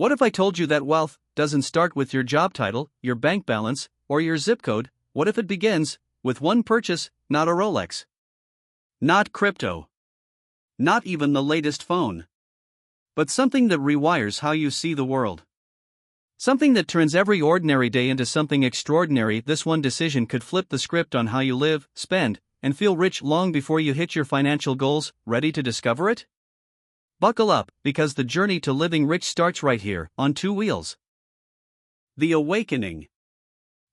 What if I told you that wealth doesn't start with your job title, your bank balance, or your zip code? What if it begins with one purchase, not a Rolex? Not crypto. Not even the latest phone. But something that rewires how you see the world. Something that turns every ordinary day into something extraordinary. This one decision could flip the script on how you live, spend, and feel rich long before you hit your financial goals. Ready to discover it? Buckle up, because the journey to living rich starts right here, on two wheels. The awakening.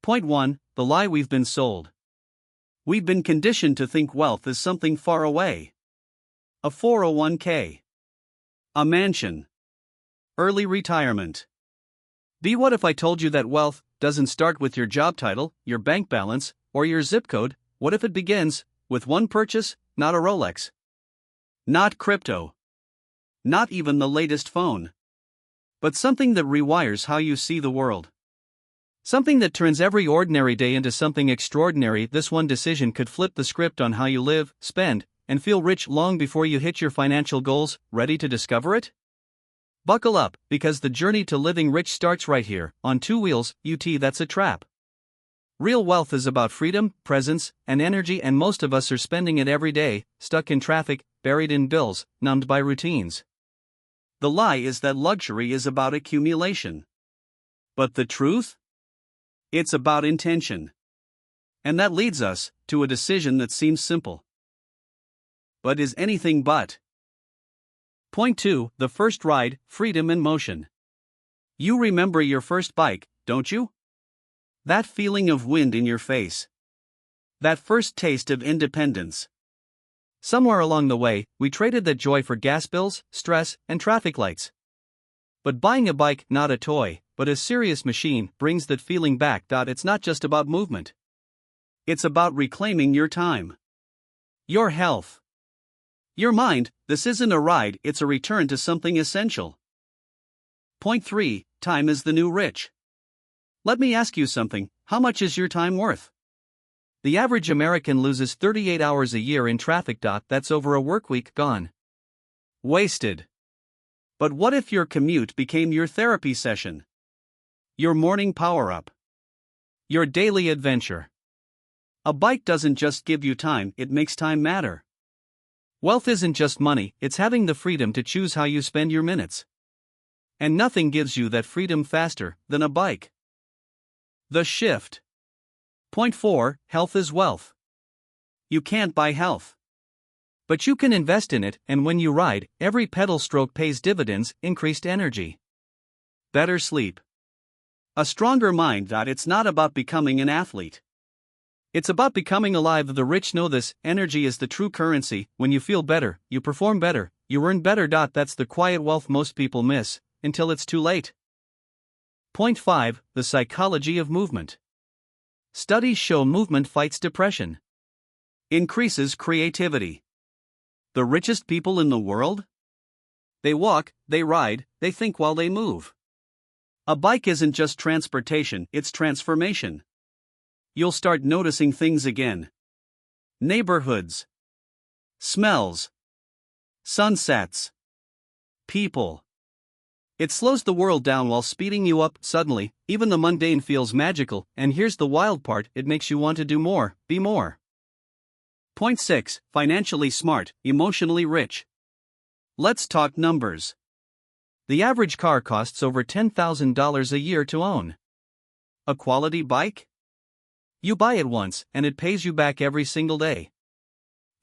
Point 1. The lie we've been sold. We've been conditioned to think wealth is something far away. A 401k. A mansion. Early retirement. What if I told you that wealth doesn't start with your job title, your bank balance, or your zip code? What if it begins with one purchase, not a Rolex? Not crypto. Not even the latest phone. But something that rewires how you see the world. Something that turns every ordinary day into something extraordinary. This one decision could flip the script on how you live, spend, and feel rich long before you hit your financial goals. Ready to discover it? Buckle up, because the journey to living rich starts right here, on two wheels. That's a trap. Real wealth is about freedom, presence, and energy, and most of us are spending it every day, stuck in traffic, buried in bills, numbed by routines. The lie is that luxury is about accumulation. But the truth? It's about intention. And that leads us to a decision that seems simple, but is anything but. Point 2. The first ride, freedom in motion. You remember your first bike, don't you? That feeling of wind in your face. That first taste of independence. Somewhere along the way, we traded that joy for gas bills, stress, and traffic lights. But buying a bike, not a toy, but a serious machine, brings that feeling back. It's not just about movement. It's about reclaiming your time. Your health. Your mind. This isn't a ride, it's a return to something essential. Point 3. Time is the new rich. Let me ask you something. How much is your time worth? The average American loses 38 hours a year in traffic. That's over a work week gone. Wasted. But what if your commute became your therapy session? Your morning power-up? Your daily adventure? A bike doesn't just give you time, it makes time matter. Wealth isn't just money, it's having the freedom to choose how you spend your minutes. And nothing gives you that freedom faster than a bike. The shift. Point 4. Health is wealth. You can't buy health. But you can invest in it, and when you ride, every pedal stroke pays dividends, increased energy. Better sleep. A stronger mind. It's not about becoming an athlete. It's about becoming alive. The rich know this. Energy is the true currency. When you feel better, you perform better, you earn better. That's the quiet wealth most people miss, until it's too late. Point 5. The psychology of movement. Studies show movement fights depression. Increases creativity. The richest people in the world? They walk, they ride, they think while they move. A bike isn't just transportation, it's transformation. You'll start noticing things again. Neighborhoods. Smells. Sunsets. People. It slows the world down while speeding you up. Suddenly, even the mundane feels magical, and here's the wild part, it makes you want to do more, be more. Point 6. Financially smart, emotionally rich. Let's talk numbers. The average car costs over $10,000 a year to own. A quality bike? You buy it once, and it pays you back every single day.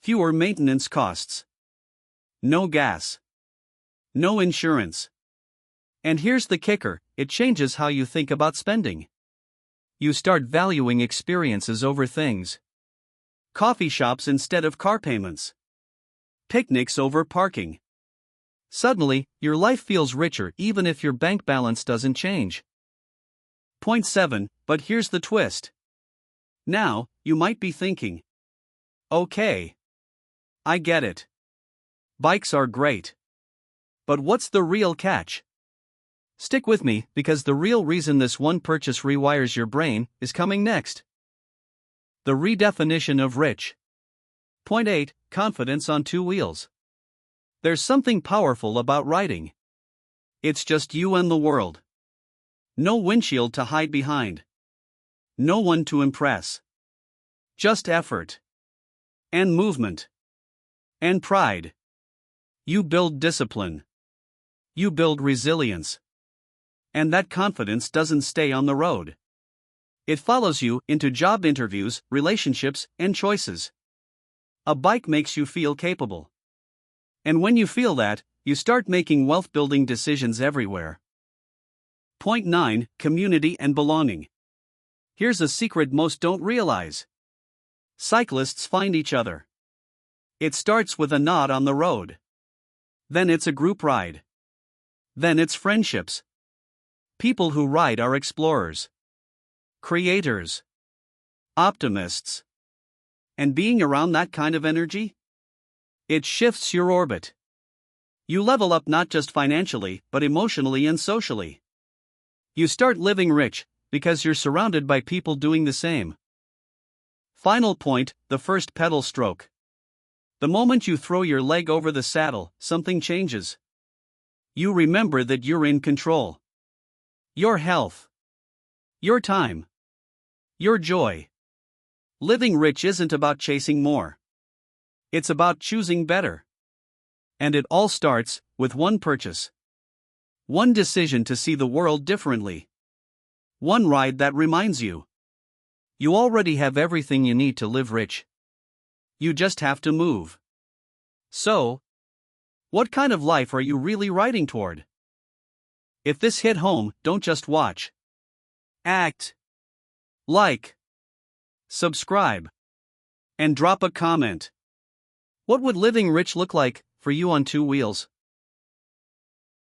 Fewer maintenance costs. No gas. No insurance. And here's the kicker, it changes how you think about spending. You start valuing experiences over things. Coffee shops instead of car payments. Picnics over parking. Suddenly, your life feels richer even if your bank balance doesn't change. Point 7. But here's the twist. Now, you might be thinking, okay, I get it. Bikes are great. But what's the real catch? Stick with me, because the real reason this one purchase rewires your brain is coming next. The redefinition of rich. Point 8. Confidence on two wheels. There's something powerful about riding. It's just you and the world. No windshield to hide behind. No one to impress. Just effort. And movement. And pride. You build discipline. You build resilience. And that confidence doesn't stay on the road. It follows you into job interviews, relationships, and choices. A bike makes you feel capable. And when you feel that, you start making wealth-building decisions everywhere. Point 9. Community and belonging. Here's a secret most don't realize. Cyclists find each other. It starts with a nod on the road. Then it's a group ride. Then it's friendships. People who ride are explorers, creators, optimists. And being around that kind of energy? It shifts your orbit. You level up not just financially, but emotionally and socially. You start living rich, because you're surrounded by people doing the same. Final point, the first pedal stroke. The moment you throw your leg over the saddle, something changes. You remember that you're in control. Your health. Your time. Your joy. Living rich isn't about chasing more. It's about choosing better. And it all starts with one purchase. One decision to see the world differently. One ride that reminds you. You already have everything you need to live rich. You just have to move. So, what kind of life are you really riding toward? If this hit home, don't just watch. Act. Like. Subscribe. And drop a comment. What would living rich look like for you on two wheels?